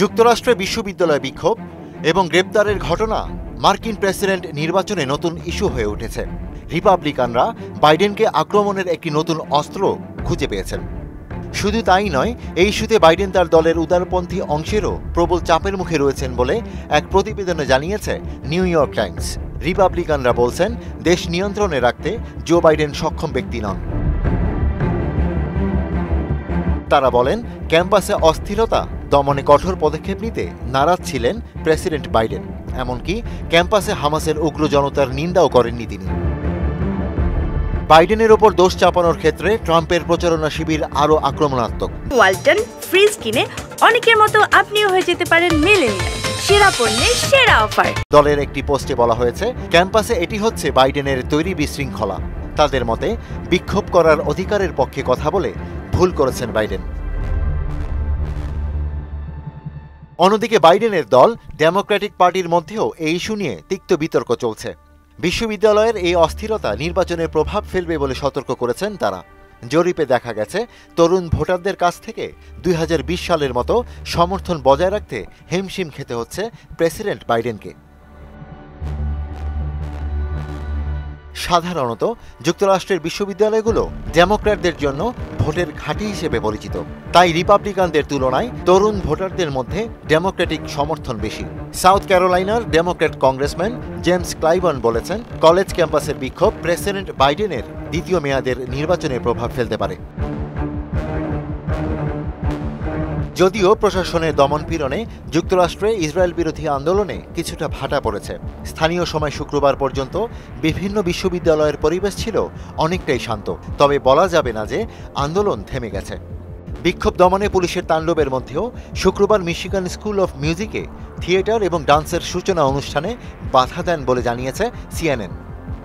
যুক্তরাষ্ট্রে বিশ্ববিদ্যালয় বিক্ষোভ এবং গ্রেপ্তারের ঘটনা মার্কিন প্রেসিডেন্ট নির্বাচনে নতুন ইস্যু হয়ে উঠেছে। রিপাবলিকানরা বাইডেনকে আক্রমণের একটি নতুন অস্ত্র খুঁজে পেয়েছেন। শুধু তাই নয়, এই ইস্যুতে বাইডেন তার দলের উদারপন্থী অংশেরও প্রবল চাপের মুখে রয়েছেন বলে এক প্রতিবেদনে জানিয়েছে নিউ ইয়র্ক টাইমস। রিপাবলিকানরা বলছেন, দেশ নিয়ন্ত্রণে রাখতে জো বাইডেন সক্ষম ব্যক্তি নন। তারা বলেন, ক্যাম্পাসে অস্থিরতা দমনে কঠোর পদক্ষেপ নিতে নারাজ ছিলেন প্রেসিডেন্ট বাইডেন। এমনকি ক্যাম্পাসে হামাসের উগ্র জনতার নিন্দাও করেননি তিনি। বাইডেনের ওপর দোষ চাপানোর ক্ষেত্রে ট্রাম্পের প্রচারণা শিবির আরও আক্রমণাত্মক। ওয়ালটন ফ্রিজ কিনে অনেকের মতো আপনিও হয়ে যেতে পারেন মিলেনিয়াল। সেরা পণ্যের সেরা অফার। দলের একটি পোস্টে বলা হয়েছে, ক্যাম্পাসে এটি হচ্ছে বাইডেনের তৈরি বিশৃঙ্খলা। তাদের মতে বিক্ষোভ করার অধিকারের পক্ষে কথা বলে ভুল করেছেন বাইডেন। অন্যদিকে বাইডেনের দল ডেমোক্র্যাটিক পার্টির মধ্যেও এই ইস্যু নিয়ে তিক্ত বিতর্ক চলছে। বিশ্ববিদ্যালয়ের এই অস্থিরতা নির্বাচনে প্রভাব ফেলবে বলে সতর্ক করেছেন তারা। জরিপে দেখা গেছে, তরুণ ভোটারদের কাছ থেকে 2020 সালের মতো সমর্থন বজায় রাখতে হিমশিম খেতে হচ্ছে প্রেসিডেন্ট বাইডেনকে। সাধারণত যুক্তরাষ্ট্রের বিশ্ববিদ্যালয়গুলো ডেমোক্র্যাটদের জন্য ভোটের ঘাঁটি হিসেবে পরিচিত। তাই রিপাবলিকানদের তুলনায় তরুণ ভোটারদের মধ্যে ডেমোক্র্যাটিক সমর্থন বেশি। সাউথ ক্যারোলাইনার ডেমোক্র্যাট কংগ্রেসম্যান জেমস ক্লাইবর্ন বলেছেন, কলেজ ক্যাম্পাসের বিক্ষোভ প্রেসিডেন্ট বাইডেনের দ্বিতীয় মেয়াদের নির্বাচনে প্রভাব ফেলতে পারে। যদিও প্রশাসনের দমনপীড়নে যুক্তরাষ্ট্রে ইসরায়েল বিরোধী আন্দোলনে কিছুটা ভাটা পড়েছে। স্থানীয় সময় শুক্রবার পর্যন্ত বিভিন্ন বিশ্ববিদ্যালয়ের পরিবেশ ছিল অনেকটাই শান্ত। তবে বলা যাবে না যে আন্দোলন থেমে গেছে। বিক্ষোভ দমনে পুলিশের তাণ্ডবের মধ্যেও শুক্রবার মিশিগান স্কুল অফ মিউজিকে থিয়েটার এবং ডান্সের সূচনা অনুষ্ঠানে বাধা দেন বলে জানিয়েছে সিএনএন।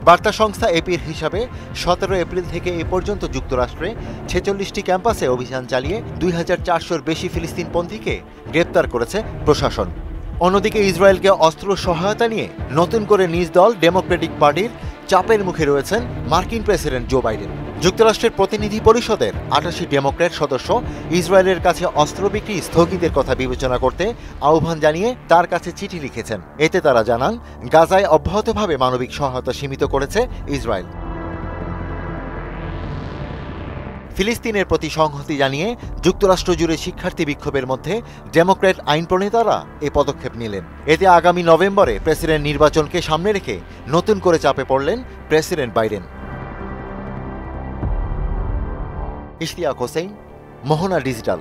বার্তা সংস্থা এপির হিসাবে 17 এপ্রিল থেকে এ পর্যন্ত যুক্তরাষ্ট্রে 46টি ক্যাম্পাসে অভিযান চালিয়ে 2400-র বেশি ফিলিস্তিনপন্থীকে গ্রেপ্তার করেছে প্রশাসন। অন্যদিকে ইসরায়েলকে অস্ত্র সহায়তা নিয়ে নতুন করে নিজ দল ডেমোক্রেটিক পার্টির চাপের মুখে রয়েছেন মার্কিন প্রেসিডেন্ট জো বাইডেন। যুক্তরাষ্ট্রের প্রতিনিধি পরিষদের 88 ডেমোক্র্যাট সদস্য ইসরায়েলের কাছে অস্ত্র বিক্রি স্থগিতের কথা বিবেচনা করতে আহ্বান জানিয়ে তার কাছে চিঠি লিখেছেন। এতে তারা জানান, গাজায় অব্যাহতভাবে মানবিক সহায়তা সীমিত করেছে ইসরায়েল। ফিলিস্তিনের প্রতি সংহতি জানিয়ে যুক্তরাষ্ট্র জুড়ে শিক্ষার্থী বিক্ষোভের মধ্যে ডেমোক্র্যাট আইন প্রণেতারা এ পদক্ষেপ নিলেন। এতে আগামী নভেম্বরে প্রেসিডেন্ট নির্বাচনকে সামনে রেখে নতুন করে চাপে পড়লেন প্রেসিডেন্ট বাইডেন। ইশতিয়াক হোসেন, মোহনা ডিজিটাল।